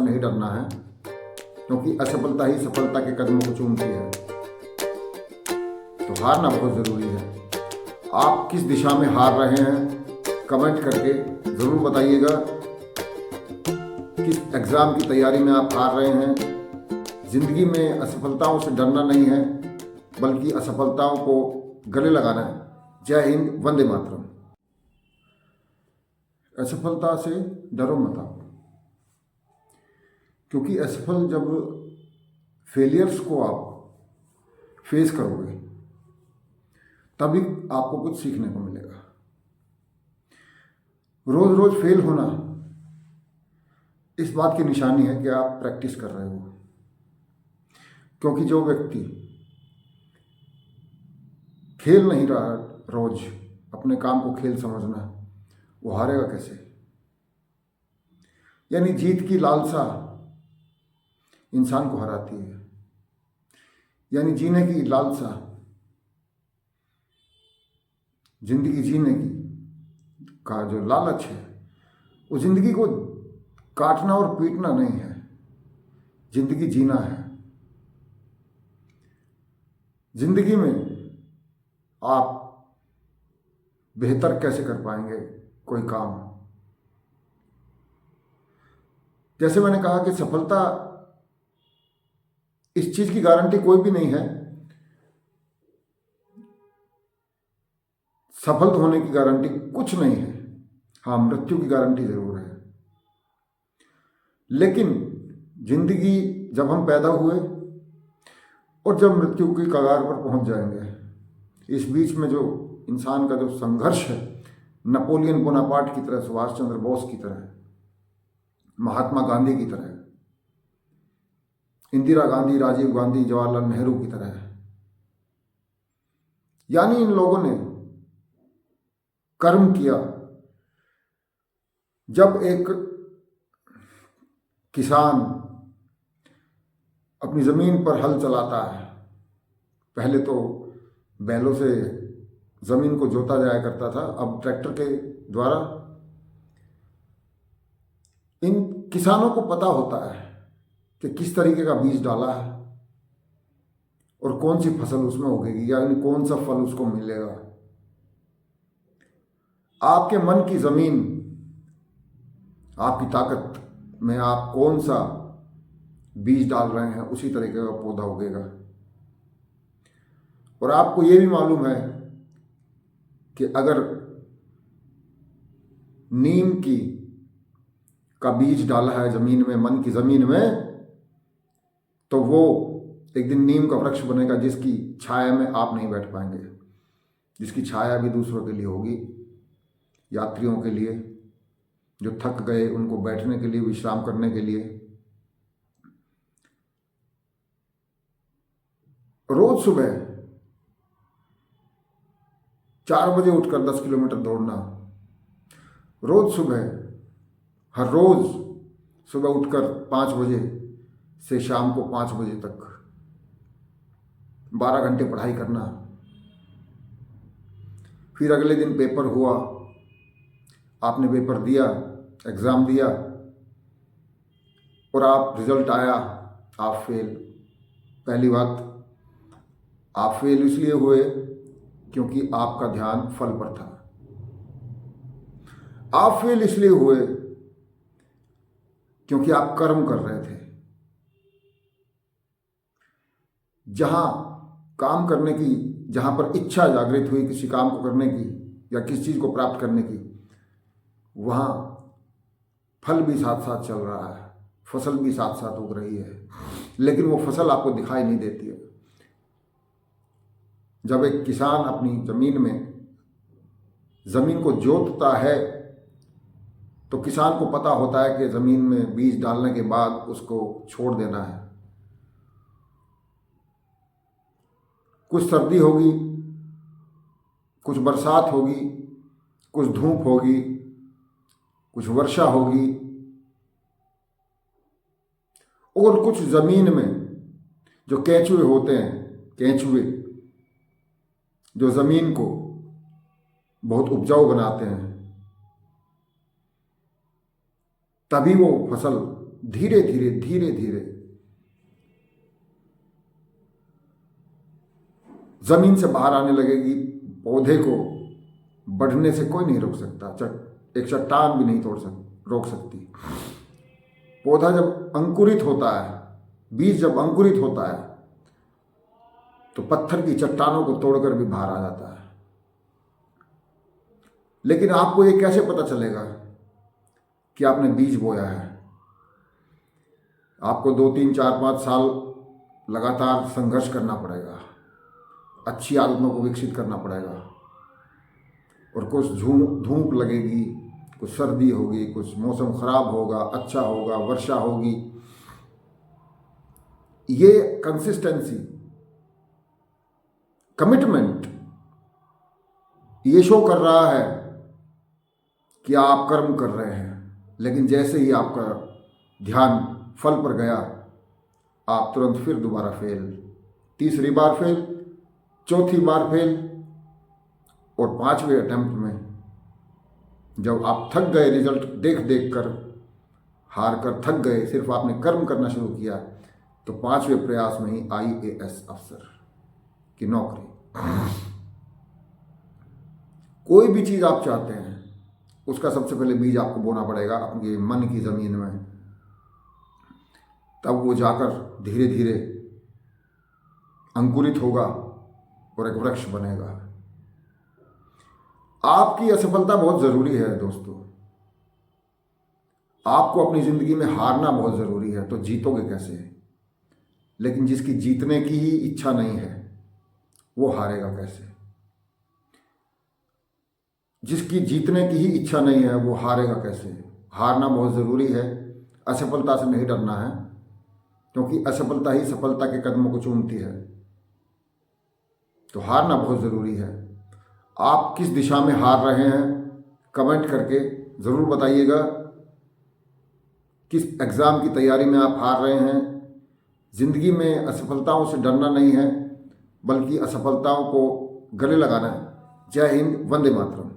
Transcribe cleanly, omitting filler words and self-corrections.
से नहीं डरना है, क्योंकि असफलता ही सफलता के कदमों को चूमती है। तो हारना बहुत ज़रूरी है। आप किस दिशा में हार रहे हैं कमेंट करके ज़रूर बताइएगा। किस एग्ज़ाम की तैयारी में आप हार रहे हैं। ज़िंदगी में असफलताओं से डरना नहीं है, बल्कि असफलताओं को गले लगाना है। जय हिंद, वंदे मातरम। असफलता से डरो मत आप, क्योंकि असफल जब फेलियर्स को आप फेस करोगे तभी आपको कुछ सीखने को मिलेगा। रोज रोज फेल होना इस बात की निशानी है कि आप प्रैक्टिस कर रहे हो, क्योंकि जो व्यक्ति खेल नहीं रहा रोज अपने काम को खेल समझना, वो हारेगा कैसे। यानी जीत की लालसा इंसान को हराती है। यानी जीने की लालसा, जिंदगी जीने की का जो लालच है, वो जिंदगी को काटना और पीटना नहीं है, जिंदगी जीना है। जिंदगी में आप बेहतर कैसे कर पाएंगे कोई काम। जैसे मैंने कहा कि सफलता, इस चीज की गारंटी कोई भी नहीं है। सफल होने की गारंटी कुछ नहीं है। हाँ, मृत्यु की गारंटी जरूर है। लेकिन जिंदगी, जब हम पैदा हुए और जब मृत्यु की कगार पर पहुंच जाएंगे, इस बीच में जो इंसान का जो संघर्ष है, नेपोलियन बोनापार्ट की तरह, सुभाष चंद्र बोस की तरह, महात्मा गांधी की तरह, इंदिरा गांधी, राजीव गांधी, जवाहरलाल नेहरू की तरह है। यानी इन लोगों ने कर्म किया। जब एक किसान अपनी जमीन पर हल चलाता है, पहले तो बैलों से जमीन को जोता जाया करता था, अब ट्रैक्टर के द्वारा। इन किसानों को पता होता है कि किस तरीके का बीज डाला है और कौन सी फसल उसमें उगेगी, यानी कौन सा फल उसको मिलेगा। आपके मन की जमीन, आपकी ताकत में आप कौन सा बीज डाल रहे हैं, उसी तरीके का पौधा उगेगा। और आपको यह भी मालूम है कि अगर नीम की का बीज डाला है जमीन में, मन की जमीन में, तो वो एक दिन नीम का वृक्ष बनेगा, जिसकी छाया में आप नहीं बैठ पाएंगे, जिसकी छाया भी दूसरों के लिए होगी, यात्रियों के लिए, जो थक गए उनको बैठने के लिए, विश्राम करने के लिए। रोज सुबह 4 बजे उठकर 10 किलोमीटर दौड़ना, रोज सुबह, हर रोज सुबह उठकर 5 बजे से शाम को 5 बजे तक 12 घंटे पढ़ाई करना। फिर अगले दिन पेपर हुआ, आपने पेपर दिया, एग्ज़ाम दिया और आप रिजल्ट आया, आप फेल। पहली बात, आप फेल इसलिए हुए क्योंकि आपका ध्यान फल पर था। आप फेल इसलिए हुए क्योंकि आप कर्म कर रहे थे। जहां काम करने की, जहां पर इच्छा जागृत हुई किसी काम को करने की या किसी चीज को प्राप्त करने की, वहां फल भी साथ साथ चल रहा है, फसल भी साथ साथ उग रही है, लेकिन वो फसल आपको दिखाई नहीं देती है। जब एक किसान अपनी जमीन को जोतता है, तो किसान को पता होता है कि जमीन में बीज डालने के बाद उसको छोड़ देना है। कुछ सर्दी होगी, कुछ बरसात होगी, कुछ धूप होगी, कुछ वर्षा होगी, और कुछ जमीन में जो केंचुए होते हैं, केंचुए जो जमीन को बहुत उपजाऊ बनाते हैं, तभी वो फसल धीरे धीरे धीरे धीरे जमीन से बाहर आने लगेगी। पौधे को बढ़ने से कोई नहीं रोक सकता, एक चट्टान भी नहीं रोक सकती। पौधा जब अंकुरित होता है, बीज जब अंकुरित होता है, तो पत्थर की चट्टानों को तोड़कर भी बाहर आ जाता है। लेकिन आपको ये कैसे पता चलेगा कि आपने बीज बोया है? आपको 2, 3, 4, 5 साल लगातार संघर्ष करना पड़ेगा, अच्छी आदतों को विकसित करना पड़ेगा, और कुछ धूप लगेगी, कुछ सर्दी होगी, कुछ मौसम खराब होगा, अच्छा होगा, वर्षा होगी। ये कंसिस्टेंसी, कमिटमेंट ये शो कर रहा है कि आप कर्म कर रहे हैं। लेकिन जैसे ही आपका ध्यान फल पर गया, आप तुरंत फिर दोबारा फेल, तीसरी बार फेल, चौथी बार फेल, और 5वें अटेम्प्ट में जब आप थक गए, रिजल्ट देख देख कर हार कर थक गए, सिर्फ आपने कर्म करना शुरू किया, तो 5वें प्रयास में ही IAS अफसर की नौकरी। कोई भी चीज़ आप चाहते हैं, उसका सबसे पहले बीज आपको बोना पड़ेगा अपने मन की ज़मीन में, तब वो जाकर धीरे धीरे अंकुरित होगा और एक वृक्ष बनेगा। आपकी असफलता बहुत ज़रूरी है दोस्तों। आपको अपनी ज़िंदगी में हारना बहुत ज़रूरी है, तो जीतोगे कैसे? लेकिन जिसकी जीतने की ही इच्छा नहीं है, वो हारेगा कैसे? जिसकी जीतने की ही इच्छा नहीं है, वो हारेगा कैसे? हारना बहुत ज़रूरी है। असफलता से नहीं डरना है, क्योंकि असफलता ही सफलता के कदमों को चूमती है। तो हारना बहुत ज़रूरी है। आप किस दिशा में हार रहे हैं, कमेंट करके ज़रूर बताइएगा। किस एग्ज़ाम की तैयारी में आप हार रहे हैं? ज़िंदगी में असफलताओं से डरना नहीं है, बल्कि असफलताओं को गले लगाना है। जय हिंद, वंदे मातरम।